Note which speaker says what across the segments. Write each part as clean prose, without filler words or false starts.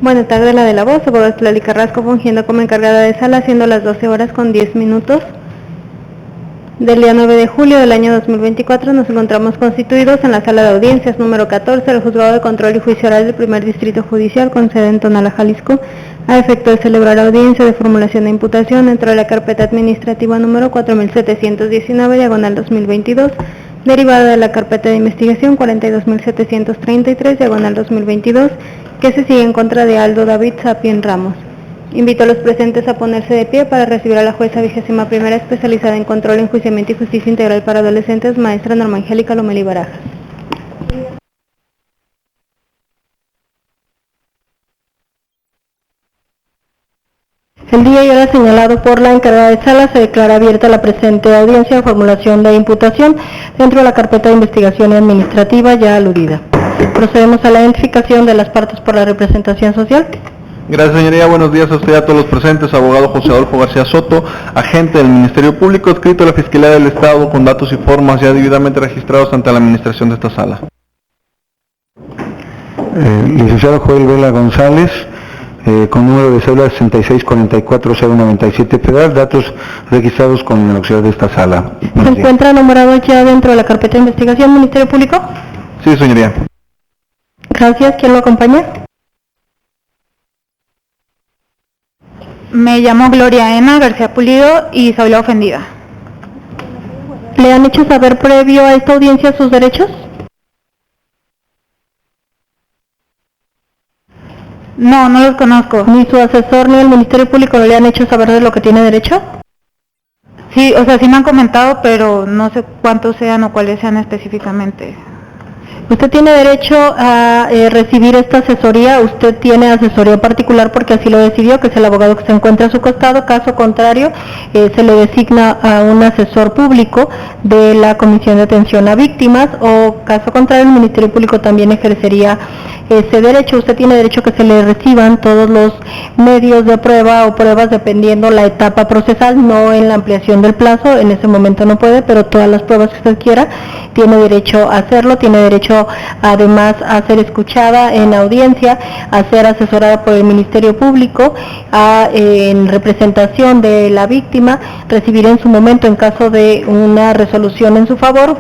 Speaker 1: Buenas tardes, la de la voz, abogada Estelali Carrasco, fungiendo como encargada de sala, siendo las 12 horas con 10 minutos del día 9 de julio del año 2024. Nos encontramos constituidos en la sala de audiencias número 14 del Juzgado de Control y Juicio Oral del Primer Distrito Judicial, con sede en Tonalá, Jalisco, a efecto de celebrar audiencia de formulación de imputación dentro de la carpeta administrativa número 4719, diagonal 2022, derivada de la carpeta de investigación 42733, diagonal 2022, que se sigue en contra de Aldo David Sapien Ramos. Invito a los presentes a ponerse de pie para recibir a la jueza 21ª especializada en control, enjuiciamiento y justicia integral para adolescentes, maestra Norma Angélica Lomelí Barajas. El día y hora señalado por la encargada de sala se declara abierta la presente audiencia de formulación de imputación dentro de la carpeta de investigación administrativa ya aludida. Procedemos a la identificación de las partes por la representación social.
Speaker 2: Gracias, señoría. Buenos días a usted y a todos los presentes. Abogado José Adolfo García Soto, agente del Ministerio Público, adscrito a la Fiscalía del Estado, con datos y formas ya debidamente registrados ante la administración de esta sala.
Speaker 3: Licenciado Joel Vela González, con número de cédula 6644-097 federal, datos registrados con el auxiliar de esta sala.
Speaker 1: ¿Se encuentra nombrado ya dentro de la carpeta de investigación Ministerio Público?
Speaker 2: Sí, señoría.
Speaker 1: Gracias. ¿Quién lo acompaña?
Speaker 4: Me llamo Gloria Ena García Pulido y soy la ofendida.
Speaker 1: ¿Le han hecho saber previo a esta audiencia sus derechos?
Speaker 4: No, no los conozco.
Speaker 1: ¿Ni su asesor ni el Ministerio Público le han hecho saber de lo que tiene derecho?
Speaker 4: Sí, o sea, sí me han comentado, pero no sé cuántos sean o cuáles sean específicamente.
Speaker 1: Usted tiene derecho a recibir esta asesoría. Usted tiene asesoría particular porque así lo decidió, que es el abogado que se encuentra a su costado. Caso contrario, se le designa a un asesor público de la Comisión de Atención a Víctimas, o caso contrario, el Ministerio Público también ejercería ese derecho. Usted tiene derecho a que se le reciban todos los medios de prueba o pruebas dependiendo la etapa procesal, no en la ampliación del plazo. En ese momento no puede, pero todas las pruebas que usted quiera tiene derecho a hacerlo. Tiene derecho además a ser escuchada en audiencia, a ser asesorada por el Ministerio Público, en representación de la víctima, recibir en su momento, en caso de una resolución en su favor,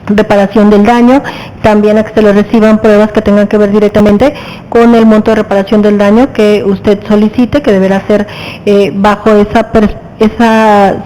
Speaker 1: reparación del daño, también a que se le reciban pruebas que tengan que ver directamente con el monto de reparación del daño que usted solicite, que deberá ser bajo esa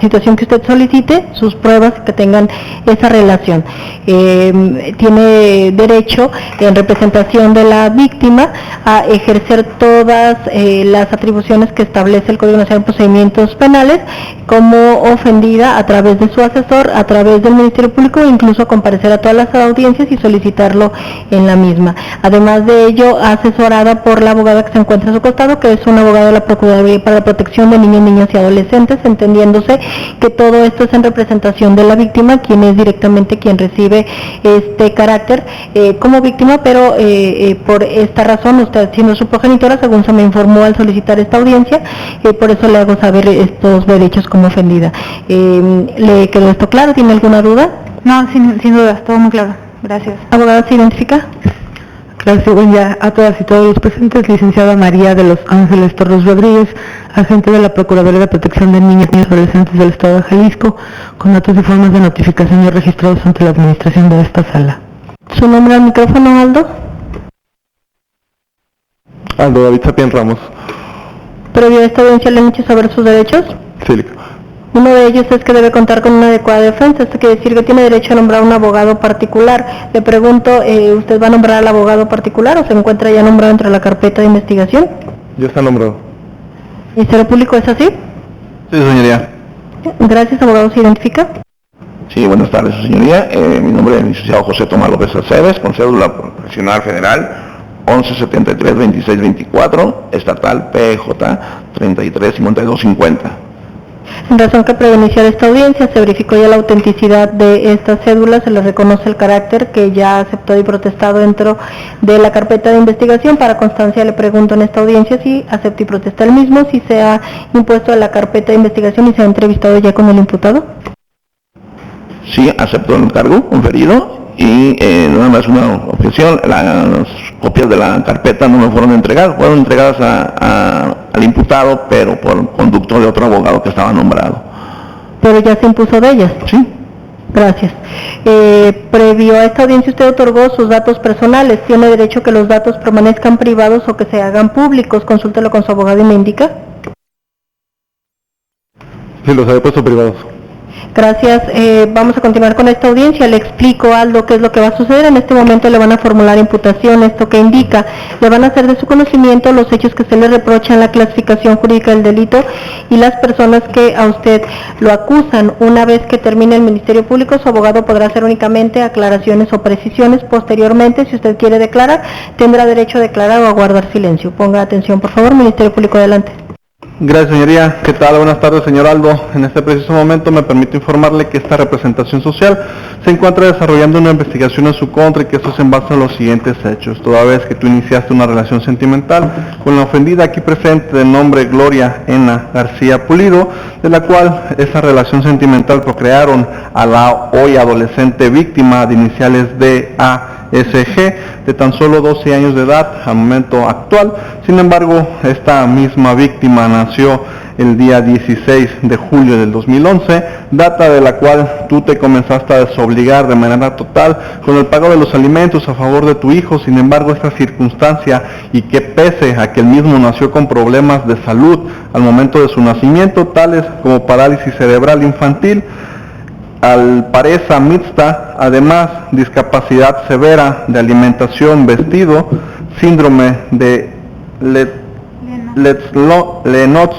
Speaker 1: situación que usted solicite, sus pruebas que tengan esa relación. Tiene derecho, en representación de la víctima, a ejercer todas las atribuciones que establece el Código Nacional de Procedimientos Penales como ofendida, a través de su asesor, a través del Ministerio Público, e incluso comparecer a todas las audiencias y solicitarlo en la misma. Además de ello, asesorada por la abogada que se encuentra a su costado, que es una abogada de la Procuraduría para la Protección de Niños, Niñas y Adolescentes, entendiéndose que todo esto es en representación de la víctima, quien es directamente quien recibe este carácter como víctima, pero por esta razón, usted siendo su progenitora, según se me informó al solicitar esta audiencia, por eso le hago saber estos derechos como ofendida. ¿Le quedó esto claro? ¿Tiene alguna duda?
Speaker 4: No, sin duda, todo muy claro. Gracias.
Speaker 1: ¿Abogada se identifica?
Speaker 5: Gracias, buen día a todas y todos los presentes. Licenciada María de los Ángeles Torres Rodríguez, agente de la Procuraduría de Protección de Niños, Niños y Adolescentes del Estado de Jalisco, con datos y formas de notificación y registrados ante la administración de esta sala.
Speaker 1: ¿Su nombre al micrófono, Aldo?
Speaker 2: Aldo David Sapien Ramos.
Speaker 1: ¿Previo a esta audiencia le han hecho saber sus derechos?
Speaker 2: Sí.
Speaker 1: Uno de ellos es que debe contar con una adecuada defensa. Esto quiere decir que tiene derecho a nombrar un abogado particular. Le pregunto, ¿usted va a nombrar al abogado particular o se encuentra ya nombrado entre la carpeta de investigación?
Speaker 2: Ya está nombrado.
Speaker 1: ¿Ministerio Público es así?
Speaker 2: Sí, señoría.
Speaker 1: Gracias, abogado. ¿Se identifica?
Speaker 6: Sí, buenas tardes, señoría. Mi nombre es el licenciado José Tomás López Aceves, con cédula profesional federal 1173-2624, estatal PJ 335250.
Speaker 1: En razón que previo iniciar esta audiencia se verificó ya la autenticidad de esta cédula, se le reconoce el carácter que ya aceptó y protestado dentro de la carpeta de investigación. Para constancia le pregunto en esta audiencia si acepta y protesta el mismo, si se ha impuesto a la carpeta de investigación y se ha entrevistado ya con el imputado.
Speaker 6: Sí, acepto el encargo conferido y nada más una objeción. Las copias de la carpeta no me fueron entregadas, fueron entregadas al imputado, pero por conducto de otro abogado que estaba nombrado.
Speaker 1: Pero ya se impuso de ellas.
Speaker 6: Sí.
Speaker 1: Gracias. Previo a esta audiencia usted otorgó sus datos personales. ¿Tiene derecho a que los datos permanezcan privados o que se hagan públicos? Consúltelo con su abogado y me indica.
Speaker 3: Sí, los había puesto privados.
Speaker 1: Gracias. Vamos a continuar con esta audiencia. Le explico, Aldo, qué es lo que va a suceder. En este momento le van a formular imputación, esto que indica. Le van a hacer de su conocimiento los hechos que se le reprochan, la clasificación jurídica del delito y las personas que a usted lo acusan. Una vez que termine el Ministerio Público, su abogado podrá hacer únicamente aclaraciones o precisiones. Posteriormente, si usted quiere declarar, tendrá derecho a declarar o a guardar silencio. Ponga atención, por favor. Ministerio Público, adelante.
Speaker 2: Gracias, señoría. ¿Qué tal? Buenas tardes, señor Aldo. En este preciso momento me permito informarle que esta representación social se encuentra desarrollando una investigación en su contra y que esto se en base a los siguientes hechos. Toda vez que tú iniciaste una relación sentimental con la ofendida aquí presente de nombre Gloria Ena García Pulido, de la cual esa relación sentimental procrearon a la hoy adolescente víctima de iniciales DASG, de tan solo 12 años de edad al momento actual. Sin embargo, esta misma víctima nació el día 16 de julio del 2011, data de la cual tú te comenzaste a desobligar de manera total con el pago de los alimentos a favor de tu hijo. Sin embargo, esta circunstancia, y que pese a que el mismo nació con problemas de salud al momento de su nacimiento, tales como parálisis cerebral infantil, al pareja mixta, además discapacidad severa de alimentación, vestido, síndrome de Lennox,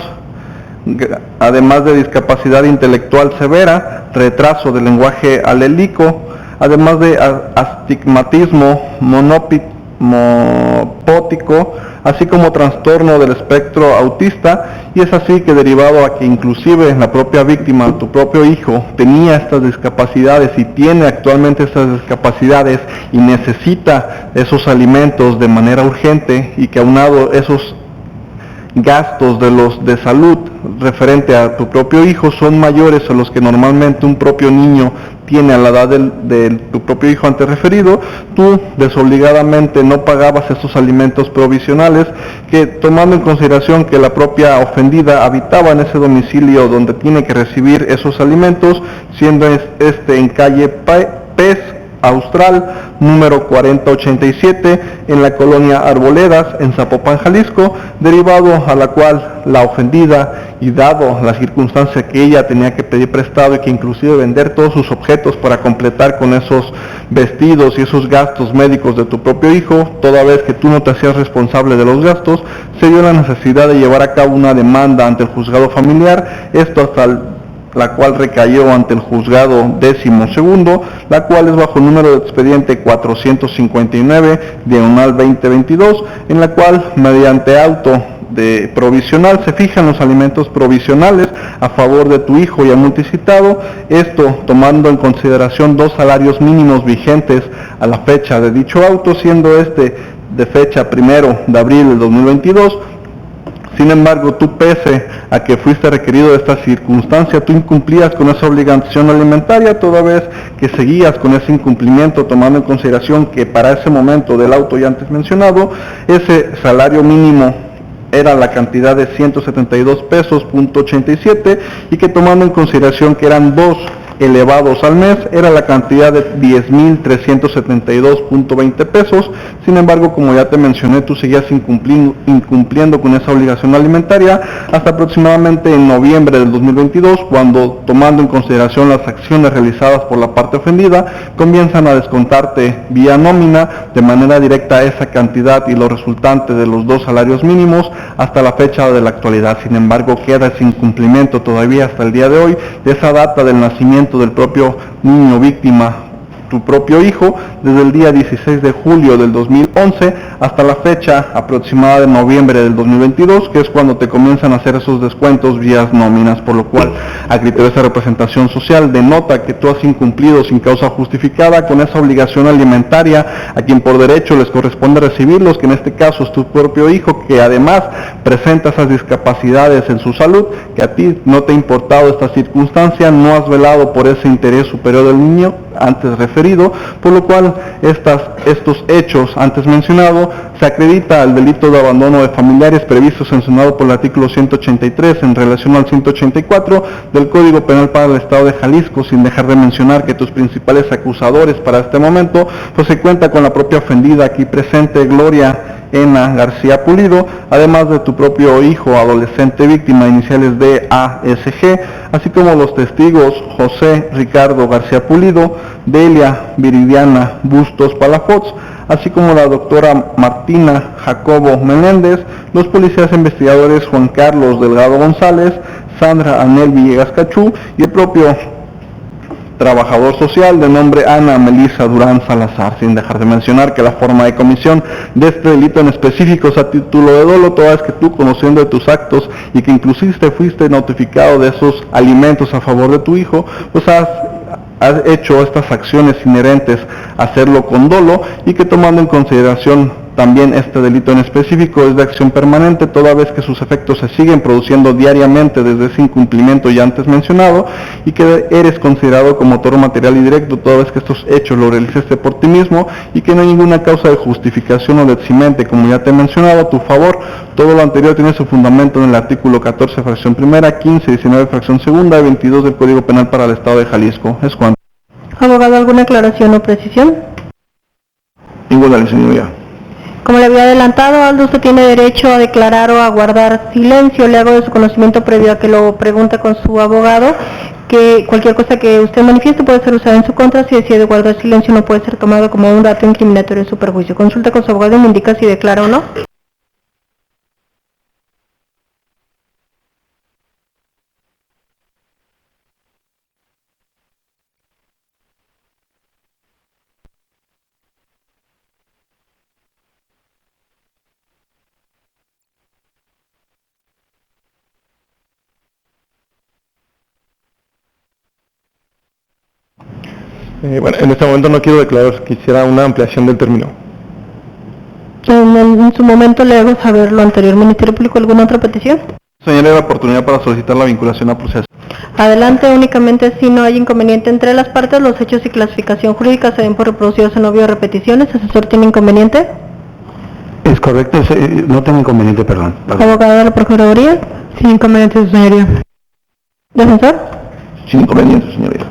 Speaker 2: además de discapacidad intelectual severa, retraso del lenguaje alélico, además de astigmatismo monopótico, así como trastorno del espectro autista. Y es así que, derivado a que inclusive la propia víctima, tu propio hijo, tenía estas discapacidades y tiene actualmente estas discapacidades y necesita esos alimentos de manera urgente, y que aunado esos gastos de salud referente a tu propio hijo son mayores a los que normalmente un propio niño tiene a la edad de tu propio hijo antes referido, tú desobligadamente no pagabas esos alimentos provisionales, que, tomando en consideración que la propia ofendida habitaba en ese domicilio donde tiene que recibir esos alimentos, siendo en calle Pez Austral, número 4087, en la colonia Arboledas, en Zapopan, Jalisco, derivado a la cual la ofendida, y dado la circunstancia que ella tenía que pedir prestado y que inclusive vender todos sus objetos para completar con esos vestidos y esos gastos médicos de tu propio hijo, toda vez que tú no te hacías responsable de los gastos, se dio la necesidad de llevar a cabo una demanda ante el juzgado familiar, esto hasta la cual recayó ante el juzgado 12º, la cual es bajo el número de expediente 459/2022, en la cual, mediante auto de provisional, se fijan los alimentos provisionales a favor de tu hijo ya multicitado, esto tomando en consideración 2 salarios mínimos vigentes a la fecha de dicho auto, siendo de fecha 1 de abril del 2022. Sin embargo, tú, pese a que fuiste requerido de esta circunstancia, tú incumplías con esa obligación alimentaria, toda vez que seguías con ese incumplimiento, tomando en consideración que para ese momento del auto ya antes mencionado, ese salario mínimo era la cantidad de 172 pesos.87, y que, tomando en consideración que eran 2 elevados al mes, era la cantidad de 10,372.20 pesos. Sin embargo, como ya te mencioné, tú seguías incumpliendo con esa obligación alimentaria hasta aproximadamente en noviembre del 2022, cuando, tomando en consideración las acciones realizadas por la parte ofendida, comienzan a descontarte vía nómina de manera directa esa cantidad y lo resultante de los 2 salarios mínimos hasta la fecha de la actualidad. Sin embargo, queda ese incumplimiento todavía hasta el día de hoy de esa data del nacimiento del propio niño víctima, tu propio hijo, desde el día 16 de julio del 2011 hasta la fecha aproximada de noviembre del 2022, que es cuando te comienzan a hacer esos descuentos vías nóminas, por lo cual, a criterio de esa representación social, denota que tú has incumplido sin causa justificada con esa obligación alimentaria a quien por derecho les corresponde recibirlos, que en este caso es tu propio hijo, que además presenta esas discapacidades en su salud, que a ti no te ha importado esta circunstancia, no has velado por ese interés superior del niño antes referido, por lo cual estos hechos antes mencionados se acredita el delito de abandono de familiares previsto sancionado por el artículo 183 en relación al 184 del Código Penal para el Estado de Jalisco, sin dejar de mencionar que tus principales acusadores para este momento, pues se cuenta con la propia ofendida aquí presente, Gloria Ena García Pulido, además de tu propio hijo adolescente víctima, iniciales de ASG, así como los testigos José Ricardo García Pulido, Delia Viridiana Bustos Palafox, así como la doctora Martina Jacobo Menéndez, los policías investigadores Juan Carlos Delgado González, Sandra Anel Villegas Cachú y el propio trabajador social de nombre Ana Melisa Durán Salazar, sin dejar de mencionar que la forma de comisión de este delito en específico es a título de dolo, toda vez que tú, conociendo de tus actos y que inclusive fuiste notificado de esos alimentos a favor de tu hijo, pues has hecho estas acciones inherentes a hacerlo con dolo, y que tomando en consideración también este delito en específico es de acción permanente, toda vez que sus efectos se siguen produciendo diariamente desde ese incumplimiento ya antes mencionado, y que eres considerado como autor material y directo toda vez que estos hechos lo realizaste por ti mismo, y que no hay ninguna causa de justificación o de eximente, como ya te he mencionado, a tu favor. Todo lo anterior tiene su fundamento en el artículo 14, fracción primera, 15, 19, fracción segunda y 22 del Código Penal para el Estado de Jalisco. Es cuanto.
Speaker 1: Abogado, ¿alguna aclaración o precisión?
Speaker 6: Ninguna, señoría.
Speaker 1: Como le había adelantado, Aldo, usted tiene derecho a declarar o a guardar silencio. Le hago de su conocimiento previo a que lo pregunte con su abogado, que cualquier cosa que usted manifieste puede ser usada en su contra. Si decide guardar silencio, no puede ser tomado como un dato incriminatorio de su perjuicio. Consulta con su abogado y me indica si declara o no.
Speaker 2: Bueno, en este momento no quiero declarar, quisiera una ampliación del término.
Speaker 1: En su momento le hago saber lo anterior. Ministerio Público, ¿alguna otra petición?
Speaker 2: Señora, la oportunidad para solicitar la vinculación a proceso.
Speaker 1: Adelante, únicamente si no hay inconveniente entre las partes, los hechos y clasificación jurídica se den por reproducidos en obvio repeticiones. ¿Asesor tiene inconveniente?
Speaker 3: Es correcto, no tengo inconveniente, perdón.
Speaker 1: Abogado de la Procuraduría.
Speaker 5: Sin inconveniente, señoría.
Speaker 1: Defensor.
Speaker 6: Sin inconveniente, señoría.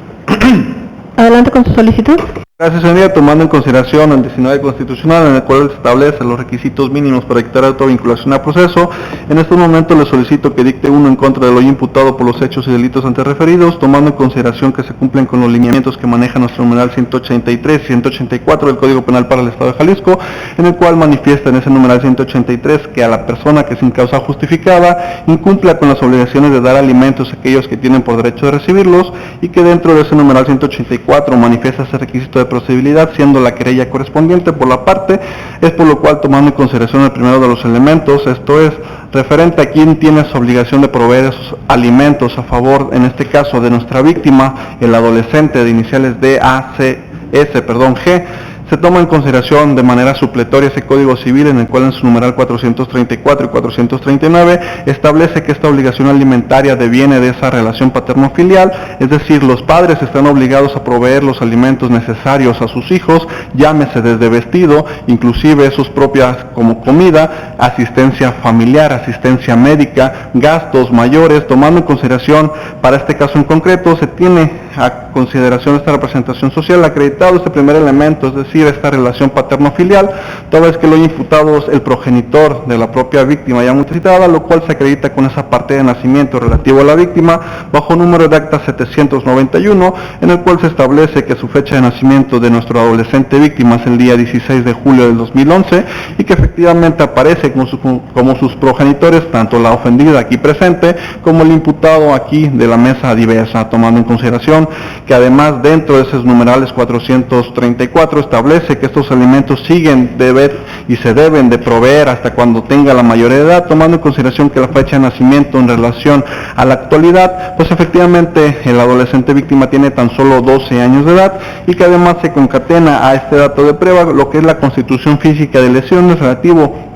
Speaker 1: Adelante con su solicitud.
Speaker 2: Gracias, señoría. Tomando en consideración el 19 constitucional, en el cual se establece los requisitos mínimos para dictar autovinculación a proceso, en estos momentos le solicito que dicte uno en contra del hoy imputado por los hechos y delitos antes referidos, tomando en consideración que se cumplen con los lineamientos que maneja nuestro numeral 183 y 184 del Código Penal para el Estado de Jalisco, en el cual manifiesta en ese numeral 183 que a la persona que sin causa justificada incumpla con las obligaciones de dar alimentos a aquellos que tienen por derecho de recibirlos, y que dentro de ese numeral 184 manifiesta ese requisito de procedibilidad, siendo la querella correspondiente por la parte, es por lo cual, tomando en consideración el primero de los elementos, esto es, referente a quien tiene su obligación de proveer esos alimentos a favor, en este caso, de nuestra víctima, el adolescente de iniciales G, se toma en consideración de manera supletoria ese Código Civil, en el cual en su numeral 434 y 439 establece que esta obligación alimentaria deviene de esa relación paterno-filial, es decir, los padres están obligados a proveer los alimentos necesarios a sus hijos, llámese desde vestido, inclusive sus propias como comida, asistencia familiar, asistencia médica, gastos mayores, tomando en consideración, para este caso en concreto, se tiene a consideración esta representación social acreditado este primer elemento, es decir, esta relación paterno-filial, toda vez que lo imputado es el progenitor de la propia víctima ya multicitada, lo cual se acredita con esa parte de nacimiento relativo a la víctima, bajo número de acta 791, en el cual se establece que su fecha de nacimiento de nuestro adolescente víctima es el día 16 de julio del 2011, y que efectivamente aparece como sus progenitores, tanto la ofendida aquí presente, como el imputado aquí de la mesa diversa, tomando en consideración que además dentro de esos numerales 434 establece que estos alimentos siguen y se deben de proveer hasta cuando tenga la mayoría de edad, tomando en consideración que la fecha de nacimiento en relación a la actualidad, pues efectivamente el adolescente víctima tiene tan solo 12 años de edad, y que además se concatena a este dato de prueba lo que es la constitución física de lesiones relativo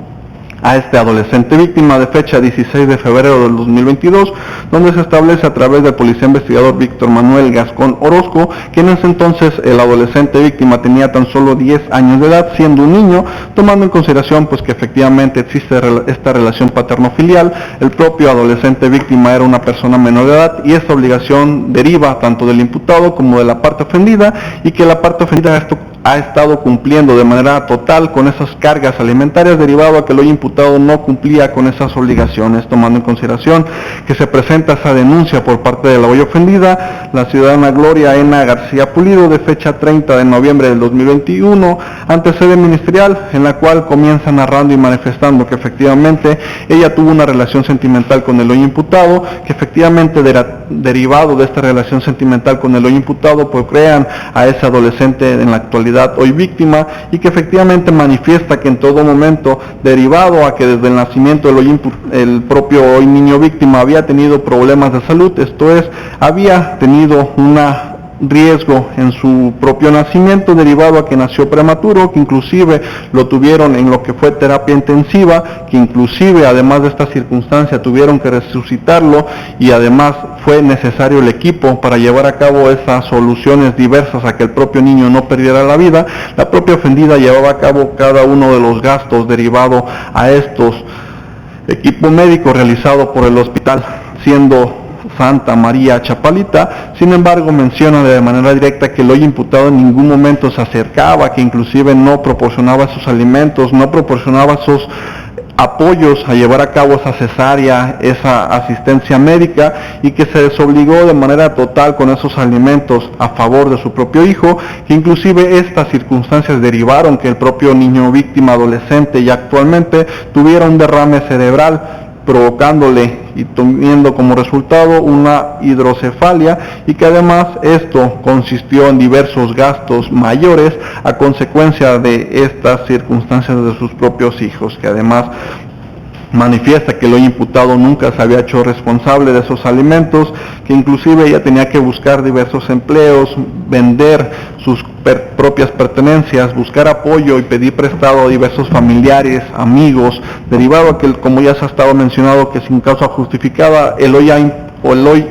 Speaker 2: a este adolescente víctima de fecha 16 de febrero del 2022, donde se establece a través del policía investigador Víctor Manuel Gascón Orozco que en ese entonces el adolescente víctima tenía tan solo 10 años de edad, siendo un niño, tomando en consideración pues que efectivamente existe esta relación paterno-filial. El propio adolescente víctima era una persona menor de edad y esta obligación deriva tanto del imputado como de la parte ofendida, y que la parte ofendida ha estado cumpliendo de manera total con esas cargas alimentarias, derivado a que el hoy imputado no cumplía con esas obligaciones, tomando en consideración que se presenta esa denuncia por parte de la hoy ofendida, la ciudadana Gloria Ena García Pulido, de fecha 30 de noviembre del 2021, ante sede ministerial, en la cual comienza narrando y manifestando que efectivamente ella tuvo una relación sentimental con el hoy imputado, que efectivamente derivado de esta relación sentimental con el hoy imputado, pues crean a ese adolescente en la actualidad hoy víctima, y que efectivamente manifiesta que en todo momento, derivado a que desde el nacimiento el propio hoy niño víctima había tenido problemas de salud, esto es, había tenido una riesgo en su propio nacimiento, derivado a que nació prematuro, que inclusive lo tuvieron en lo que fue terapia intensiva, que inclusive además de esta circunstancia tuvieron que resucitarlo, y además fue necesario el equipo para llevar a cabo esas soluciones diversas a que el propio niño no perdiera la vida. La propia ofendida llevaba a cabo cada uno de los gastos derivado a estos equipo médico realizado por el hospital, siendo Santa María Chapalita. Sin embargo, menciona de manera directa que el hoy imputado en ningún momento se acercaba, que inclusive no proporcionaba sus alimentos, no proporcionaba sus apoyos a llevar a cabo esa cesárea, esa asistencia médica, y que se desobligó de manera total con esos alimentos a favor de su propio hijo, que inclusive estas circunstancias derivaron que el propio niño víctima adolescente y actualmente tuviera un derrame cerebral, provocándole y teniendo como resultado una hidrocefalia, y que además esto consistió en diversos gastos mayores a consecuencia de estas circunstancias de sus propios hijos, que además manifiesta que el hoy imputado nunca se había hecho responsable de esos alimentos, que inclusive ella tenía que buscar diversos empleos, vender sus propias pertenencias, buscar apoyo y pedir prestado a diversos familiares, amigos, derivado a que, como ya se ha estado mencionado, que sin causa justificada el hoy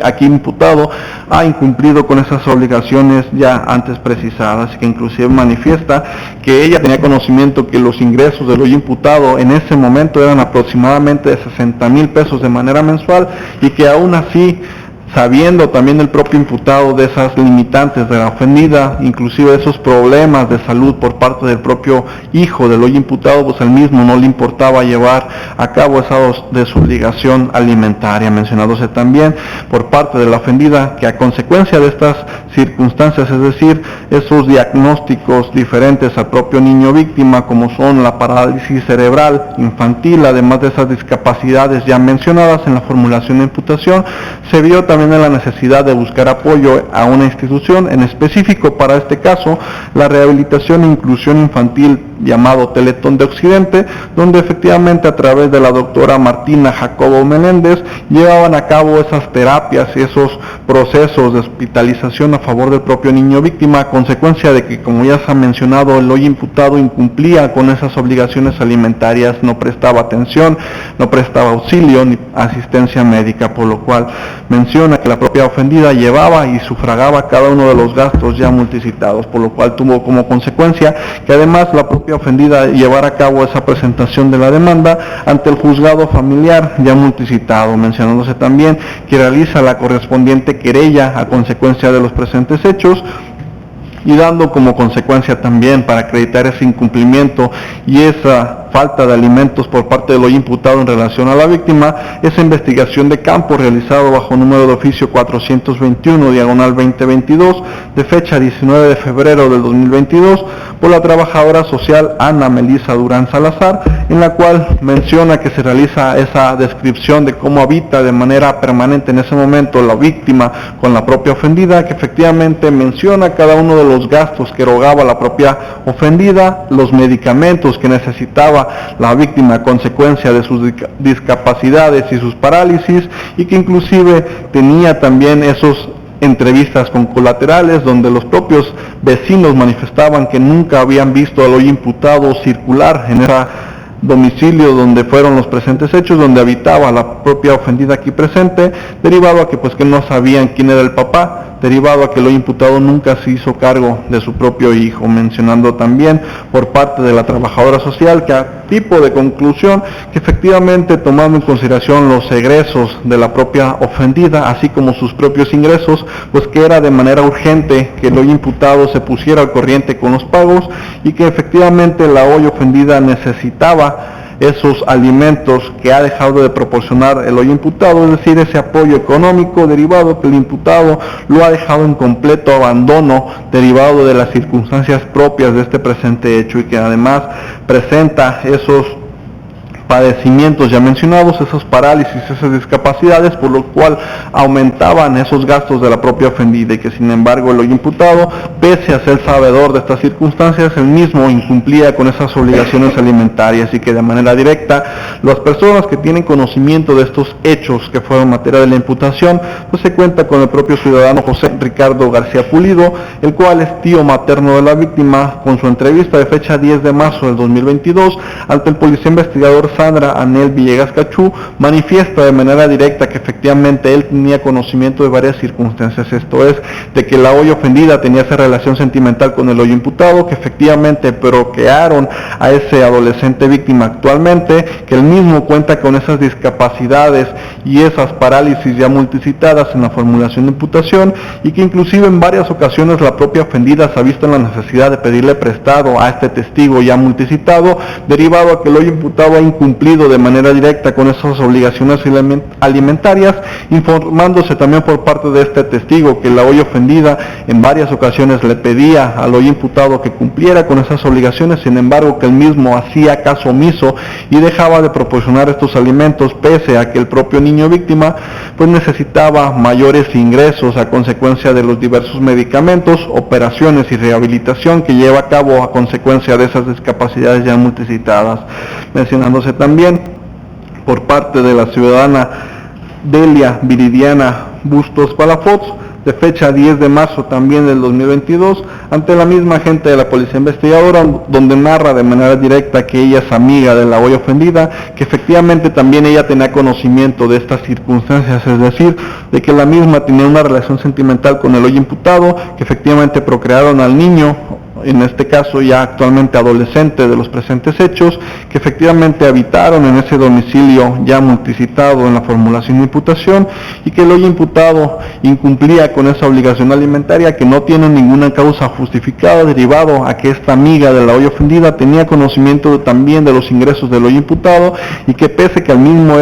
Speaker 2: aquí imputado ha incumplido con esas obligaciones ya antes precisadas, que inclusive manifiesta que ella tenía conocimiento que los ingresos del hoy imputado en ese momento eran aproximadamente de 60,000 pesos de manera mensual, y que aún así, sabiendo también el propio imputado de esas limitantes de la ofendida, inclusive de esos problemas de salud por parte del propio hijo del hoy imputado, pues al mismo no le importaba llevar a cabo esa desobligación alimentaria, mencionándose también por parte de la ofendida que a consecuencia de estas circunstancias, es decir, esos diagnósticos diferentes al propio niño víctima, como son la parálisis cerebral infantil, además de esas discapacidades ya mencionadas en la formulación de imputación, se vio también en la necesidad de buscar apoyo a una institución, en específico para este caso, la Rehabilitación e Inclusión Infantil llamado Teletón de Occidente, donde efectivamente a través de la doctora Martina Jacobo Meléndez llevaban a cabo esas terapias y esos procesos de hospitalización a favor del propio niño víctima, a consecuencia de que, como ya se ha mencionado, el hoy imputado incumplía con esas obligaciones alimentarias, no prestaba atención, no prestaba auxilio ni asistencia médica, por lo cual menciona que la propia ofendida llevaba y sufragaba cada uno de los gastos ya multicitados, por lo cual tuvo como consecuencia que además la propia ofendida llevara a cabo esa presentación de la demanda ante el juzgado familiar ya multicitado, mencionándose también que realiza la correspondiente querella a consecuencia de los presentes hechos, y dando como consecuencia también, para acreditar ese incumplimiento y esa falta de alimentos por parte del hoy imputado en relación a la víctima, esa investigación de campo realizado bajo número de oficio 421/2022 de fecha 19 de febrero del 2022 por la trabajadora social Ana Melisa Durán Salazar, en la cual menciona que se realiza esa descripción de cómo habita de manera permanente en ese momento la víctima con la propia ofendida, que efectivamente menciona cada uno de los gastos que erogaba la propia ofendida, los medicamentos que necesitaba la víctima a consecuencia de sus discapacidades y sus parálisis, y que inclusive tenía también esos entrevistas con colaterales donde los propios vecinos manifestaban que nunca habían visto al hoy imputado circular en esa domicilio donde fueron los presentes hechos, donde habitaba la propia ofendida aquí presente, derivado a que pues que no sabían quién era el papá, derivado a que el hoy imputado nunca se hizo cargo de su propio hijo, mencionando también por parte de la trabajadora social que a tipo de conclusión que efectivamente, tomando en consideración los egresos de la propia ofendida, así como sus propios ingresos, pues que era de manera urgente que el hoy imputado se pusiera al corriente con los pagos y que efectivamente la hoy ofendida necesitaba esos alimentos que ha dejado de proporcionar el hoy imputado, es decir, ese apoyo económico derivado que el imputado lo ha dejado en completo abandono derivado de las circunstancias propias de este presente hecho y que además presenta esos padecimientos ya mencionados, esas parálisis, esas discapacidades, por lo cual aumentaban esos gastos de la propia ofendida y que sin embargo el hoy imputado, pese a ser sabedor de estas circunstancias, él mismo incumplía con esas obligaciones alimentarias y que de manera directa las personas que tienen conocimiento de estos hechos que fueron materia de la imputación, pues se cuenta con el propio ciudadano José Ricardo García Pulido, el cual es tío materno de la víctima, con su entrevista de fecha 10 de marzo del 2022 ante el policía investigador Sandra Anel Villegas Cachú, manifiesta de manera directa que efectivamente él tenía conocimiento de varias circunstancias, esto es, de que la hoy ofendida tenía esa relación sentimental con el hoy imputado, que efectivamente procrearon a ese adolescente víctima actualmente, que él mismo cuenta con esas discapacidades y esas parálisis ya multicitadas en la formulación de imputación y que inclusive en varias ocasiones la propia ofendida se ha visto en la necesidad de pedirle prestado a este testigo ya multicitado, derivado a que el hoy imputado ha incumplido de manera directa con esas obligaciones alimentarias, informándose también por parte de este testigo que la hoy ofendida en varias ocasiones le pedía al hoy imputado que cumpliera con esas obligaciones, sin embargo que él mismo hacía caso omiso y dejaba de proporcionar estos alimentos, pese a que el propio niño víctima pues necesitaba mayores ingresos a consecuencia de los diversos medicamentos, operaciones y rehabilitación que lleva a cabo a consecuencia de esas discapacidades ya multicitadas, mencionándose también por parte de la ciudadana Delia Viridiana Bustos Palafox, de fecha 10 de marzo también del 2022, ante la misma agente de la Policía Investigadora, donde narra de manera directa que ella es amiga de la hoy ofendida, que efectivamente también ella tenía conocimiento de estas circunstancias, es decir, de que la misma tenía una relación sentimental con el hoy imputado, que efectivamente procrearon al niño, en este caso ya actualmente adolescente de los presentes hechos, que efectivamente habitaron en ese domicilio ya multicitado en la formulación de imputación y que el hoy imputado incumplía con esa obligación alimentaria que no tiene ninguna causa justificada, derivado a que esta amiga de la hoy ofendida tenía conocimiento también de los ingresos del hoy imputado y que pese que al mismo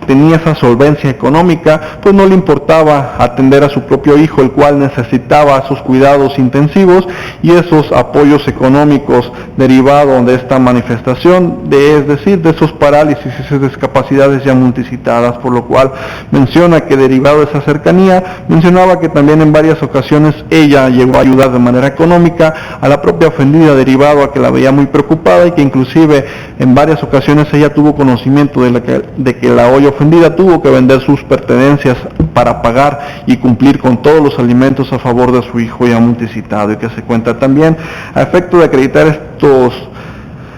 Speaker 2: tenía esa solvencia económica, pues no le importaba atender a su propio hijo, el cual necesitaba sus cuidados intensivos y esos apoyos económicos derivados de esta manifestación, es decir, de esos parálisis y esas discapacidades ya multicitadas, por lo cual menciona que derivado de esa cercanía, mencionaba que también en varias ocasiones ella llegó a ayudar de manera económica a la propia ofendida, derivado a que la veía muy preocupada y que inclusive en varias ocasiones ella tuvo conocimiento de que la hoy ofendida tuvo que vender sus pertenencias para pagar y cumplir con todos los alimentos a favor de su hijo ya multicitado, y que se cuenta también a efecto de acreditar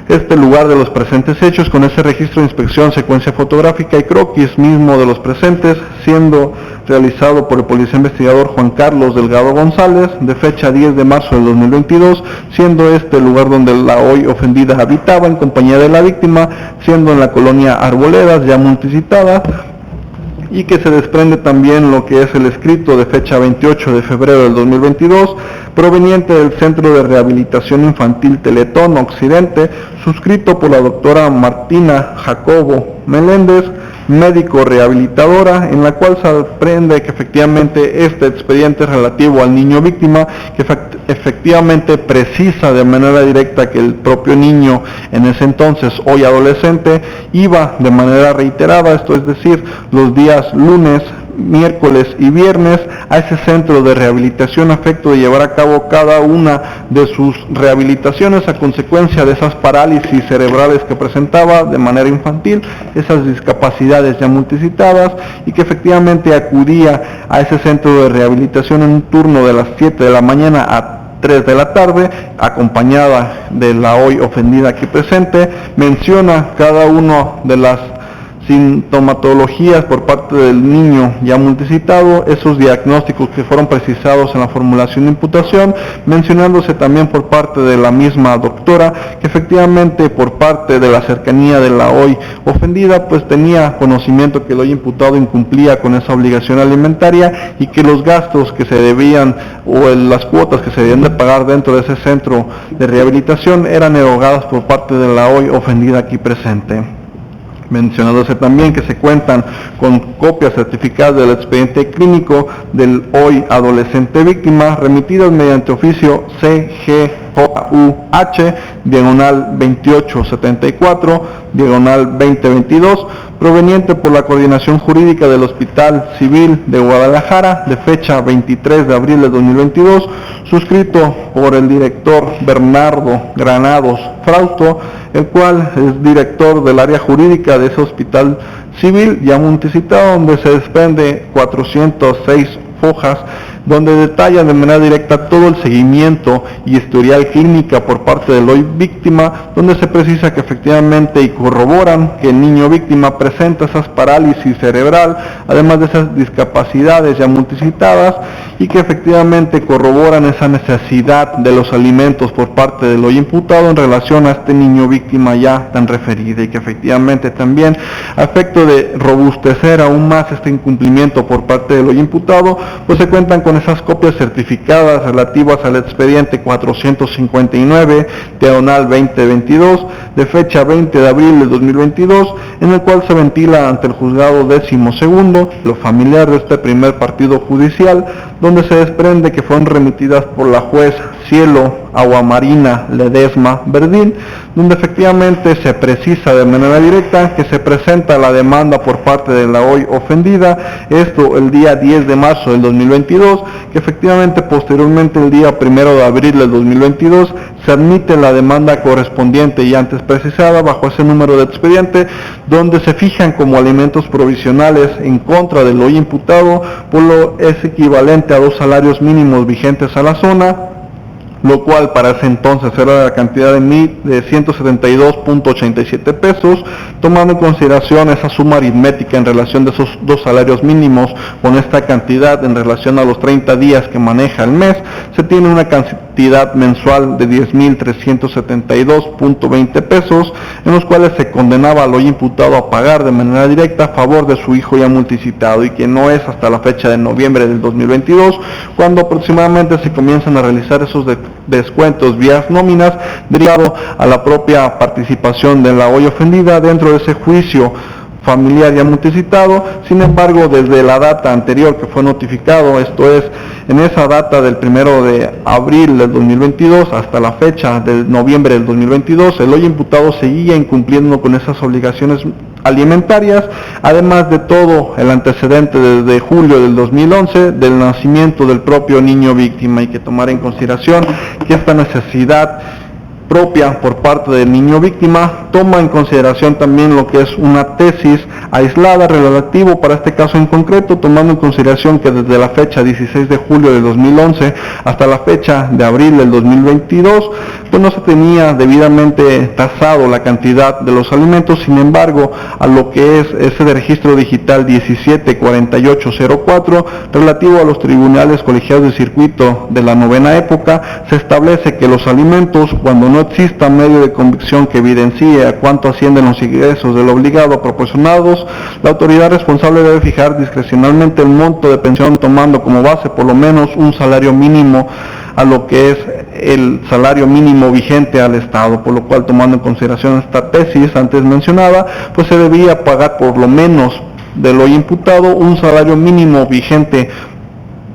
Speaker 2: este lugar de los presentes hechos con ese registro de inspección, secuencia fotográfica y croquis mismo de los presentes, siendo realizado por el policía investigador Juan Carlos Delgado González, de fecha 10 de marzo del 2022, siendo este el lugar donde la hoy ofendida habitaba en compañía de la víctima, siendo en la colonia Arboledas ya multicitada, y que se desprende también lo que es el escrito de fecha 28 de febrero del 2022, proveniente del Centro de Rehabilitación Infantil Teletón Occidente, suscrito por la doctora Martina Jacobo Meléndez, médico rehabilitadora, en la cual se aprende que efectivamente este expediente es relativo al niño víctima, que efectivamente precisa de manera directa que el propio niño, en ese entonces hoy adolescente, iba de manera reiterada, esto es decir, los días lunes, miércoles y viernes a ese centro de rehabilitación a efecto de llevar a cabo cada una de sus rehabilitaciones a consecuencia de esas parálisis cerebrales que presentaba de manera infantil, esas discapacidades ya multicitadas, y que efectivamente acudía a ese centro de rehabilitación en un turno de las 7 de la mañana a 3 de la tarde, acompañada de la hoy ofendida aquí presente. Menciona cada una de las sintomatologías por parte del niño ya multicitado, esos diagnósticos que fueron precisados en la formulación de imputación, mencionándose también por parte de la misma doctora que efectivamente por parte de la cercanía de la hoy ofendida pues tenía conocimiento que el hoy imputado incumplía con esa obligación alimentaria y que los gastos que se debían o las cuotas que se debían de pagar dentro de ese centro de rehabilitación eran erogadas por parte de la hoy ofendida aquí presente. Mencionándose también que se cuentan con copias certificadas del expediente clínico del hoy adolescente víctima remitidas mediante oficio CGJUH, diagonal 2874, diagonal 2022, proveniente por la Coordinación Jurídica del Hospital Civil de Guadalajara, de fecha 23 de abril de 2022, suscrito por el director Bernardo Granados Frausto, el cual es director del área jurídica de ese hospital civil ya multicitado, donde se desprende 406 hojas donde detalla de manera directa todo el seguimiento y historial clínica por parte del hoy víctima, donde se precisa que efectivamente y corroboran que el niño víctima presenta esas parálisis cerebral, además de esas discapacidades ya multicitadas, y que efectivamente corroboran esa necesidad de los alimentos por parte del hoy imputado en relación a este niño víctima ya tan referida, y que efectivamente también a efecto de robustecer aún más este incumplimiento por parte del hoy imputado, pues se cuentan con esas copias certificadas relativas al expediente 459, diagonal 2022, de fecha 20 de abril de 2022, en el cual se ventila ante el juzgado 12º lo familiar de este primer partido judicial, donde se desprende que fueron remitidas por la juez Cielo Aguamarina Ledesma Verdín, donde efectivamente se precisa de manera directa que se presenta la demanda por parte de la hoy ofendida, esto el día 10 de marzo del 2022, que efectivamente posteriormente el día 1 de abril del 2022 se admite la demanda correspondiente y antes precisada bajo ese número de expediente, donde se fijan como alimentos provisionales en contra del hoy imputado, por lo es equivalente a 2 salarios mínimos vigentes a la zona, lo cual para ese entonces era la cantidad de 172.87 pesos, tomando en consideración esa suma aritmética en relación de esos 2 salarios mínimos con esta cantidad en relación a los 30 días que maneja el mes, se tiene una cantidad mensual de 10.372.20 pesos, en los cuales se condenaba al hoy imputado a pagar de manera directa a favor de su hijo ya multicitado, y que no es hasta la fecha de noviembre del 2022 cuando aproximadamente se comienzan a realizar esos descuentos vía nóminas derivado a la propia participación de la hoy ofendida dentro de ese juicio familiar ya multicitado. Sin embargo, desde la data anterior que fue notificado, esto es, en esa data del 1 de abril del 2022 hasta la fecha de noviembre del 2022, el hoy imputado seguía incumpliendo con esas obligaciones alimentarias, además de todo el antecedente desde julio del 2011 del nacimiento del propio niño víctima. Hay que tomar en consideración que esta necesidad propia por parte del niño víctima toma en consideración también lo que es una tesis aislada relativo para este caso en concreto, tomando en consideración que desde la fecha 16 de julio del 2011 hasta la fecha de abril del 2022 pues no se tenía debidamente tasado la cantidad de los alimentos. Sin embargo, a lo que es ese de registro digital 174804 relativo a los tribunales colegiados de circuito de la novena época, se establece que los alimentos, cuando no exista medio de convicción que evidencie a cuánto ascienden los ingresos del obligado proporcionados, la autoridad responsable debe fijar discrecionalmente el monto de pensión tomando como base por lo menos un salario mínimo a lo que es el salario mínimo vigente al Estado, por lo cual, tomando en consideración esta tesis antes mencionada, pues se debía pagar por lo menos de lo imputado un salario mínimo vigente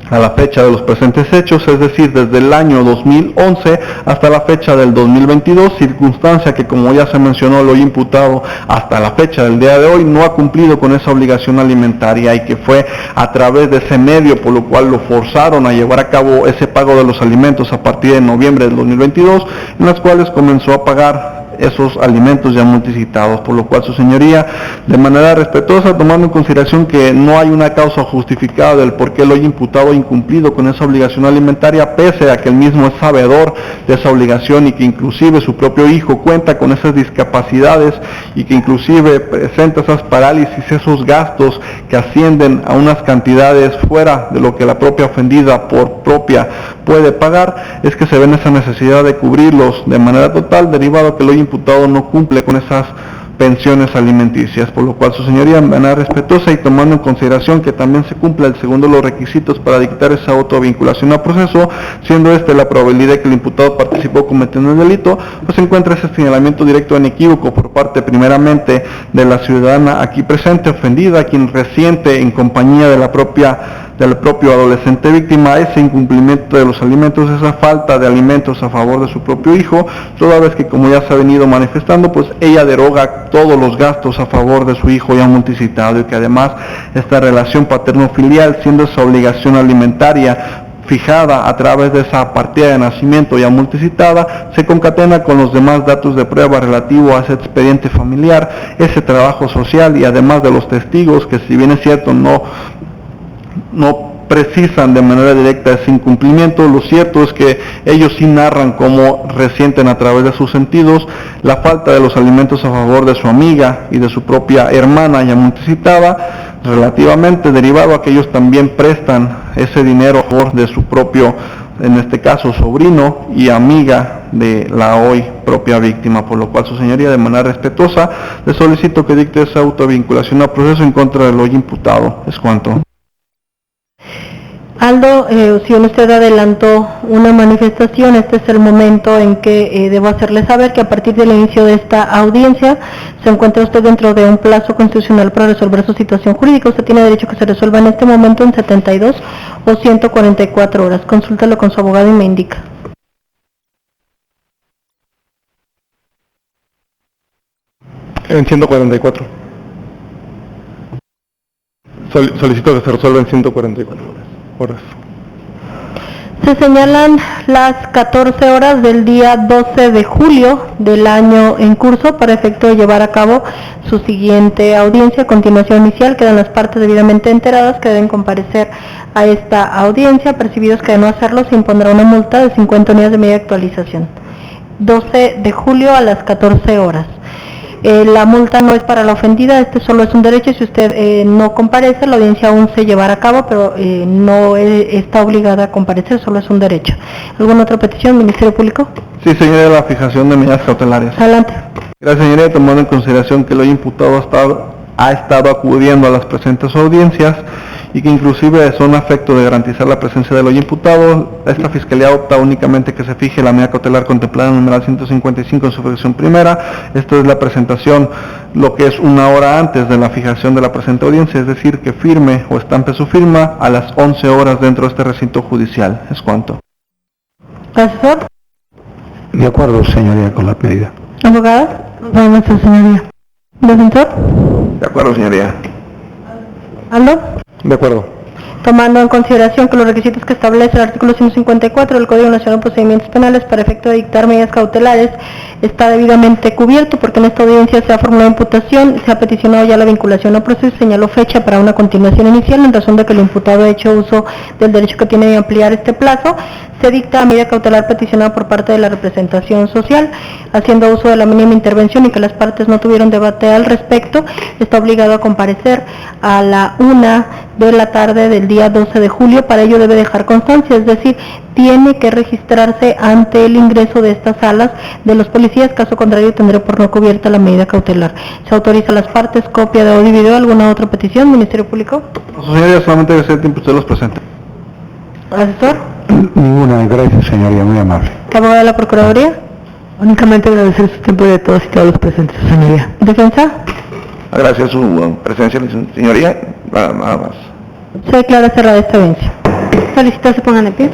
Speaker 2: a la fecha de los presentes hechos, es decir, desde el año 2011 hasta la fecha del 2022, circunstancia que, como ya se mencionó, lo imputado hasta la fecha del día de hoy no ha cumplido con esa obligación alimentaria, y que fue a través de ese medio por lo cual lo forzaron a llevar a cabo ese pago de los alimentos a partir de noviembre del 2022, en las cuales comenzó a pagar esos alimentos ya multicitados, por lo cual su señoría, de manera respetuosa, tomando en consideración que no hay una causa justificada del por qué el hoy imputado ha incumplido con esa obligación alimentaria, pese a que el mismo es sabedor de esa obligación y que inclusive su propio hijo cuenta con esas discapacidades y que inclusive presenta esas parálisis, esos gastos que ascienden a unas cantidades fuera de lo que la propia ofendida por propia puede pagar, es que se ve esa necesidad de cubrirlos de manera total, derivado que el hoy imputado no cumple con esas pensiones alimenticias, por lo cual su señoría, de manera respetuosa y tomando en consideración que también se cumpla el segundo de los requisitos para dictar esa autovinculación a proceso, siendo la probabilidad de que el imputado participó cometiendo el delito, pues se encuentra ese señalamiento directo e inequívoco por parte primeramente de la ciudadana aquí presente, ofendida, quien resiente en compañía de del propio adolescente víctima ese incumplimiento de los alimentos, esa falta de alimentos a favor de su propio hijo, toda vez que, como ya se ha venido manifestando, pues ella deroga todos los gastos a favor de su hijo ya multicitado, y que además esta relación paterno-filial, siendo esa obligación alimentaria fijada a través de esa partida de nacimiento ya multicitada, se concatena con los demás datos de prueba relativo a ese expediente familiar, ese trabajo social y además de los testigos que, si bien es cierto, no precisan de manera directa ese incumplimiento, lo cierto es que ellos sí narran cómo resienten a través de sus sentidos la falta de los alimentos a favor de su amiga y de su propia hermana ya multicitada, relativamente derivado a que ellos también prestan ese dinero a favor de su propio, en este caso, sobrino y amiga de la hoy propia víctima, por lo cual su señoría, de manera respetuosa, le solicito que dicte esa autovinculación a proceso en contra del hoy imputado. Es cuanto.
Speaker 1: Aldo, si usted adelantó una manifestación, este es el momento en que debo hacerle saber que a partir del inicio de esta audiencia se encuentra usted dentro de un plazo constitucional para resolver su situación jurídica. Usted tiene derecho a que se resuelva en este momento en 72 o 144 horas. Consúltelo con su abogado y me indica.
Speaker 2: En 144. Solicito que se resuelva en 144 horas.
Speaker 1: Se señalan las 14 horas del día 12 de julio del año en curso para efecto de llevar a cabo su siguiente audiencia. A continuación inicial quedan las partes debidamente enteradas que deben comparecer a esta audiencia. Percibidos que de no hacerlo se impondrá una multa de 50 unidades de media actualización. 12 de julio a las 14 horas. La multa no es para la ofendida, este solo es un derecho. Si usted no comparece, la audiencia aún se llevará a cabo, pero no está obligada a comparecer, solo es un derecho. ¿Alguna otra petición, Ministerio Público?
Speaker 2: Sí, señoría, la fijación de medidas cautelares.
Speaker 1: Adelante.
Speaker 2: Gracias, señoría, tomando en consideración que el hoy imputado ha estado acudiendo a las presentes audiencias y que inclusive son a efecto de garantizar la presencia del hoy imputado, esta Fiscalía opta únicamente que se fije la medida cautelar contemplada en el numeral 155 en su fracción primera. Esto es la presentación, lo que es una hora antes de la fijación de la presente audiencia, es decir, que firme o estampe su firma a las 11 horas dentro de este recinto judicial. Es cuanto.
Speaker 1: ¿Asesor?
Speaker 3: De acuerdo, señoría, con la medida.
Speaker 1: ¿Abogado?
Speaker 5: Vamos, señoría.
Speaker 1: ¿Defensor?
Speaker 6: De acuerdo, señoría.
Speaker 1: ¿Aldo?
Speaker 2: De acuerdo.
Speaker 1: Tomando en consideración que los requisitos que establece el artículo 154 del Código Nacional de Procedimientos Penales para efecto de dictar medidas cautelares está debidamente cubierto, porque en esta audiencia se ha formulado imputación, se ha peticionado ya la vinculación a proceso y señaló fecha para una continuación inicial, en razón de que el imputado ha hecho uso del derecho que tiene de ampliar este plazo. Se dicta medida cautelar peticionada por parte de la representación social, haciendo uso de la mínima intervención y que las partes no tuvieron debate al respecto. Está obligado a comparecer a la 1 de la tarde del día 12 de julio, para ello debe dejar constancia, es decir, tiene que registrarse ante el ingreso de estas salas de los policías, caso contrario tendrá por no cubierta la medida cautelar. Se autoriza a las partes copia de audio y video. ¿Alguna otra petición, Ministerio Público?
Speaker 2: Señoría, solamente que sea el tiempo usted los presente.
Speaker 1: ¿Asesor?
Speaker 3: Ninguna, gracias, señoría, muy amable.
Speaker 1: ¿Abogado de la Procuraduría?
Speaker 5: Únicamente agradecer su tiempo de todos y todos los presentes, señoría.
Speaker 1: ¿Defensa?
Speaker 6: Agradecer su presencia, señoría, nada más.
Speaker 1: Se declara cerrada esta audiencia. Solicito se pongan de pie.